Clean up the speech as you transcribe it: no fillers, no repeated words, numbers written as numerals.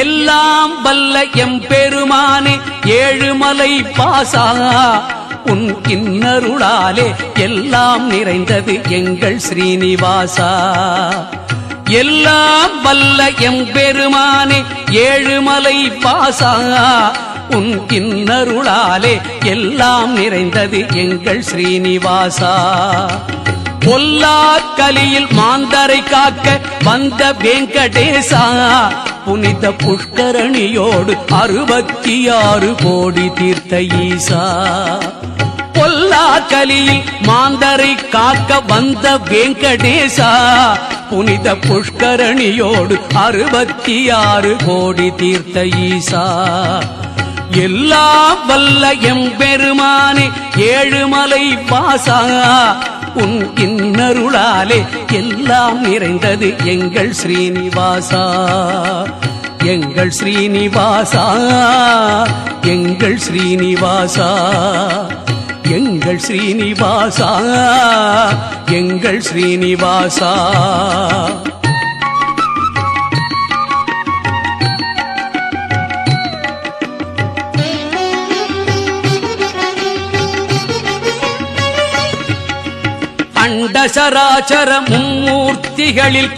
எல்லாம் வல்ல எம்பெருமானே ஏழுமலை பாசா உன் இன்னருளாலே எல்லாம் நிறைந்தது எங்கள் ஸ்ரீனிவாசா. எல்லாம் வல்ல எம்பெருமானே ஏழுமலை பாசா உன் இன்னருளாலே எல்லாம் நிறைந்தது எங்கள் ஸ்ரீனிவாசா. பொல்லா கலியில் மாந்தரை காக்க வந்த வெங்கடேசா புனித புஷ்கரணியோடு 66 கோடி தீர்த்த ஈசா. பொல்லா கலியில் மாந்தரை காக்க வந்த வெங்கடேசா புனித புஷ்கரணியோடு 66 கோடி தீர்த்த ஈசா. எல்லாம் வல்ல எம்பெருமானே ஏழுமலை பாசா உன் இன்னருளாலே எல்லாம் நிறைந்தது எங்கள் ஸ்ரீனிவாசா. எங்கள் ஸ்ரீனிவாசா எங்கள் ஸ்ரீனிவாசா எங்கள் ஸ்ரீனிவாசா எங்கள் ஸ்ரீனிவாசா. அண்டசராச்சர மும்மூர்த்திகளில்